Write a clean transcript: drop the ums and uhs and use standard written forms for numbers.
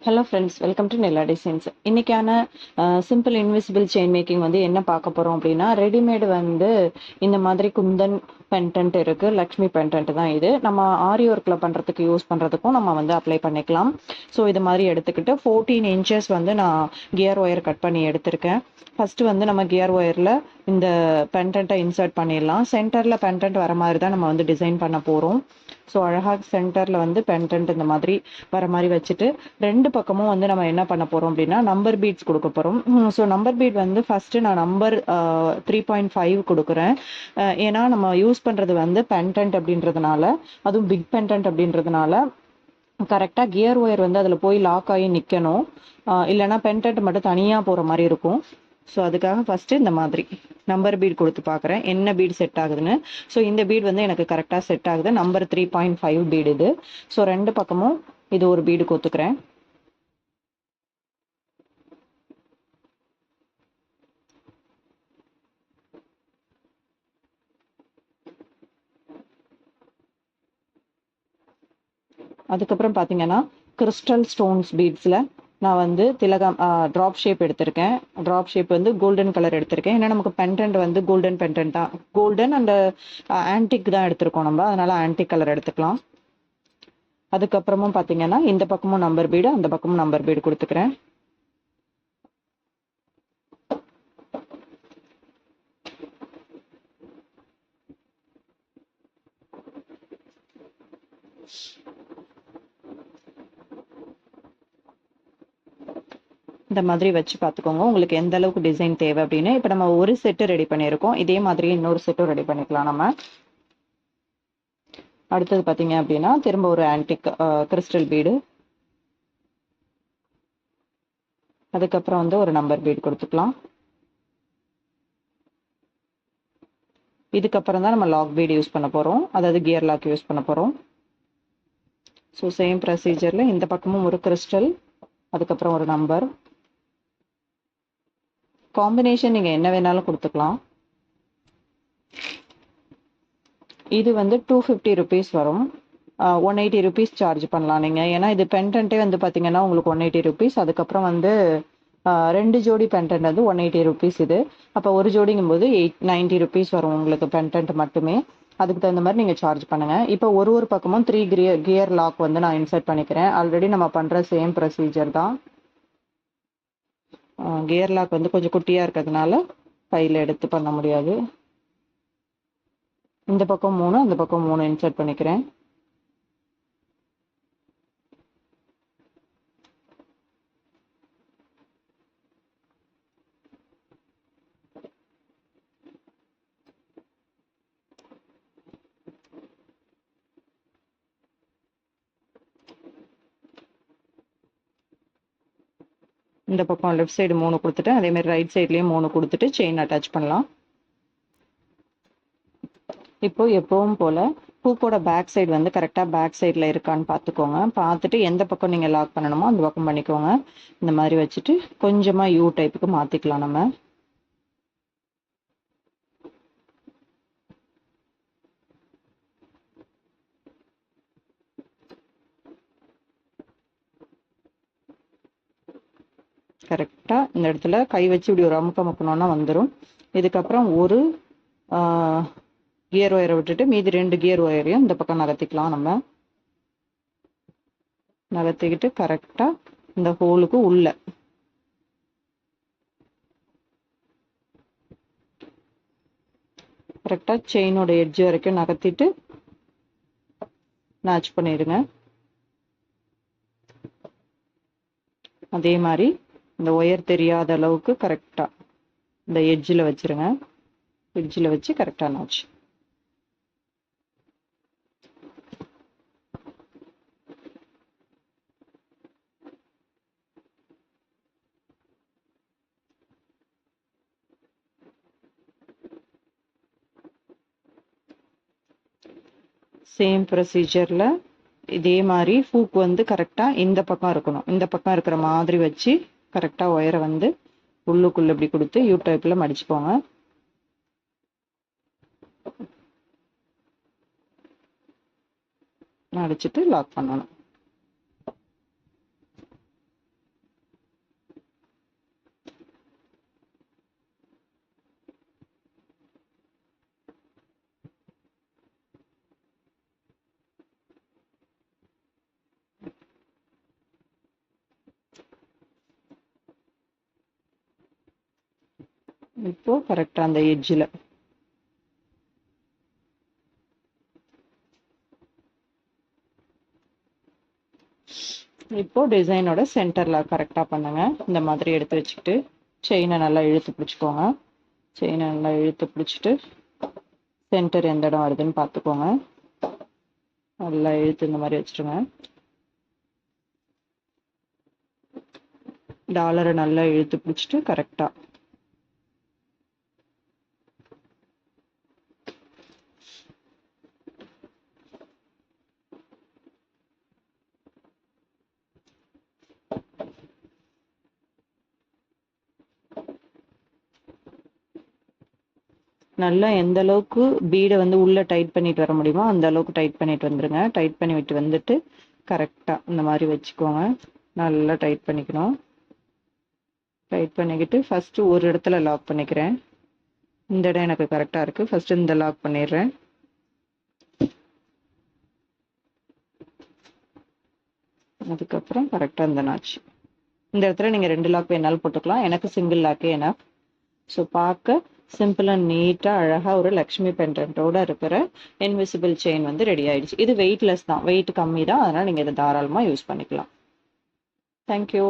Hello friends, welcome to Nella designs. இன்னைக்கான simple invisible chain making வந்து என்ன பார்க்க போகிறோம் அப்படின்னா, ரெடிமேடு வந்து இந்த மாதிரி குந்தன் பென்டன்ட் இருக்குது. லக்ஷ்மி பென்டன்ட் தான் இது. நம்ம ஆரி ஒர்க்கில் பண்ணுறதுக்கு யூஸ் பண்ணுறதுக்கும் நம்ம வந்து அப்ளை பண்ணிக்கலாம். ஸோ இது மாதிரி எடுத்துக்கிட்டு 14 இன்ச்சஸ் வந்து நான் கியர் ஒயர் கட் பண்ணி எடுத்திருக்கேன். ஃபஸ்ட்டு வந்து நம்ம கியர் ஒயரில் இந்த பென்டன்ட்டை இன்சர்ட் பண்ணிடலாம். சென்டரில் பென்டன்ட் வர மாதிரி தான் நம்ம வந்து டிசைன் பண்ண போகிறோம். ஸோ அழகாக சென்டரில் வந்து பென்டன்ட் இந்த மாதிரி வர மாதிரி வச்சுட்டு ரெண்டு பக்கமும் வந்து நம்ம என்ன பண்ண போறோம் அப்படின்னா நம்பர் பீட்ஸ் கொடுக்க போறோம். ஸோ நம்பர் பீட் வந்து ஃபர்ஸ்ட் நான் நம்பர் 3.5 கொடுக்குறேன். ஏன்னா நம்ம யூஸ் பண்றது வந்து பென்டன்ட் அப்படின்றதுனால, அதுவும் பிக் பென்டன்ட் அப்படின்றதுனால கரெக்டாக கியர் ஒயர் வந்து அதில் போய் லாக் ஆகி நிற்கணும். இல்லைனா பென்டன்ட் மட்டும் தனியாக போகிற மாதிரி இருக்கும். ஸோ அதுக்காக ஃபஸ்ட்டு இந்த மாதிரி நம்பர் பீட் கொடுத்து பார்க்குறேன் என்ன பீட் செட் ஆகுதுன்னு. ஸோ இந்த பீட் வந்து எனக்கு கரெக்டாக செட் ஆகுது. நம்பர் 3.5 பீடு இது. ஸோ ரெண்டு பக்கமும் இது ஒரு பீடு கொத்துக்கிறேன். அதுக்கப்புறம் பார்த்தீங்கன்னா கிறிஸ்டல் ஸ்டோன்ஸ் பீட்ஸில் நான் வந்து திலகம் ட்ராப் ஷேப் எடுத்திருக்கேன். ட்ராப் ஷேப் வந்து கோல்டன் கலர் எடுத்திருக்கேன். ஏன்னா நமக்கு பென்டன்ட் வந்து கோல்டன் பென்டன்ட் தான், கோல்டன் அண்ட் ஆன்டிக் தான் எடுத்திருக்கோம் நம்ம, அதனால ஆன்டிக் கலர் எடுத்துக்கலாம். அதுக்கப்புறமும் பார்த்தீங்கன்னா இந்த பக்கமும் நம்பர் பீடு, அந்த பக்கமும் நம்பர் பீடு கொடுத்துக்கிறேன். இந்த மாதிரி வச்சு பார்த்துக்கோங்க உங்களுக்கு எந்த அளவுக்கு டிசைன் தேவை அப்படின்னு. இப்போ நம்ம ஒரு செட்டு ரெடி பண்ணியிருக்கோம். இதே மாதிரி இன்னொரு செட்டும் ரெடி பண்ணிக்கலாம் நம்ம. அடுத்தது பார்த்தீங்க அப்படின்னா திரும்ப ஒரு ஆன்டிக் கிறிஸ்டல் பீடு, அதுக்கப்புறம் வந்து ஒரு நம்பர் பீட் கொடுத்துக்கலாம். இதுக்கப்புறம் தான் நம்ம லாக் பீட் யூஸ் பண்ண போகிறோம், அதாவது கியர் லாக் யூஸ் பண்ண போகிறோம். ஸோ சேம் ப்ரொசீஜரில் இந்த பக்கமும் ஒரு கிறிஸ்டல், அதுக்கப்புறம் ஒரு நம்பர். காம்பினேஷன் நீங்கள் என்ன வேணாலும் கொடுத்துக்கலாம். இது வந்து 250 ருபீஸ் வரும். 180 ருபீஸ் சார்ஜ் பண்ணலாம் நீங்கள். ஏன்னா இது பென்டன்ட்டே வந்து பார்த்தீங்கன்னா உங்களுக்கு 180 ருபீஸ். அதுக்கப்புறம் வந்து ரெண்டு ஜோடி பென்டன்ட் வந்து 180 ருபீஸ் இது. அப்போ ஒரு ஜோடிங்கும் போது 90 ருபீஸ் வரும் உங்களுக்கு பென்டன்ட் மட்டுமே. அதுக்கு தகுந்த மாதிரி நீங்கள் சார்ஜ் பண்ணுங்கள். இப்போ ஒரு பக்கமும் 3 கியர் லாக் வந்து நான் இன்சர்ட் பண்ணிக்கிறேன். ஆல்ரெடி நம்ம பண்ணுற சேம் ப்ரொசீஜர் தான். கியர் லாக் வந்து கொஞ்சம் குட்டியாக இருக்கிறதுனால கையில் எடுத்து பண்ண முடியாது. இந்த பக்கம் 3, அந்த பக்கம் 3 இன்சர்ட் பண்ணிக்கிறேன். இந்த பக்கம் லெஃப்ட் சைடு 3 கொடுத்துட்டு அதே மாதிரி ரைட் சைட்லேயும் 3 கொடுத்துட்டு செயின் அட்டாச் பண்ணலாம். இப்போ எப்பவும் போல் ஹூக்கோட பேக் சைடு வந்து கரெக்டாக பேக் சைடில் இருக்கான்னு பார்த்துக்கோங்க. பார்த்துட்டு எந்த பக்கம் நீங்கள் லாக் பண்ணணுமோ அந்த பக்கம் பண்ணிக்கோங்க. இந்த மாதிரி வச்சுட்டு கொஞ்சமாக யூ டைப்புக்கு மாற்றிக்கலாம் நம்ம. கரெக்டாக இந்த இடத்துல கை வச்சு இப்படி ஒரு அமுக்கணும்னா வந்துடும். இதுக்கப்புறம் ஒரு கியர் ஒயரை விட்டுட்டு மீதி 2 கியர் ஒயரையும் இந்த பக்கம் நகர்த்திக்கலாம் நம்ம. நகர்த்திக்கிட்டு கரெக்டாக இந்த ஹோலுக்கு உள்ள கரெக்டாக செயினோட எட்ஜ் வரைக்கும் நகர்த்திட்டு மேட்ச் பண்ணிடுங்க. அதே மாதிரி இந்த ஒயர் தெரியாத அளவுக்கு கரெக்டாக இந்த எட்ஜில் வச்சுருங்க. எட்ஜில் வச்சு கரெக்டாக மேட்ச். சேம் ப்ரொசீஜரில் இதே மாதிரி ஹூக் வந்து கரெக்டாக இந்த பக்கம் இருக்கணும். இந்த பக்கம் இருக்கிற மாதிரி வச்சு கரெக்டாக ஒயரை வந்து உள்ளுக்குள்ளே இப்படி கொடுத்து யூ டைப்பில் மடிச்சுக்கோங்க. மடிச்சுட்டு லாக் பண்ணணும். இப்போ கரெக்டா அந்த எட்ஜில் இப்போ டிசைனோட சென்டர்ல கரெக்டா பண்ணுங்க. இந்த மாதிரி எடுத்து வச்சுக்கிட்டு செயினை நல்லா இழுத்து பிடிச்சிக்கோங்க. செயினை நல்லா இழுத்து பிடிச்சிட்டு சென்டர் எந்த இடம் வருதுன்னு பார்த்துக்கோங்க. நல்லா இழுத்து இந்த மாதிரி வச்சுருங்க. டாலரை நல்லா இழுத்து பிடிச்சிட்டு கரெக்டா நல்லா எந்த அளவுக்கு பீடை வந்து உள்ள டைட் பண்ணிட்டு வர முடியுமோ அந்த அளவுக்கு டைட் பண்ணிட்டு வந்துருங்க. டைட் பண்ணி விட்டு வந்துட்டு கரெக்டா இந்த மாதிரி வச்சுக்கோங்க. நல்லா டைட் பண்ணிக்கணும். டைட் பண்ணிக்கிட்டு ஃபர்ஸ்ட் ஒரு இடத்துல லாக் பண்ணிக்கிறேன். இந்த இடம் எனக்கு கரெக்டா இருக்கு. ஃபர்ஸ்ட் இந்த லாக் பண்ணிடுறேன். அதுக்கப்புறம் கரெக்டா இந்த நாச்சு. இந்த இடத்துல நீங்க 2 லாக் வேணாலும் போட்டுக்கலாம். எனக்கு சிங்கிள் லாக்கே என்ன. ஸோ பார்க்க சிம்பிள் அண்ட் நீட்டாக அழகாக ஒரு லக்ஷ்மி பெண்டன்ட்டோட இருக்கிற இன்விசிபிள் செயின் வந்து ரெடி ஆயிடுச்சு. இது வெயிட்லெஸ் தான், வெயிட் கம்மி தான், அதனால் நீங்கள் இதை தாராளமாக யூஸ் பண்ணிக்கலாம். தேங்க்யூ.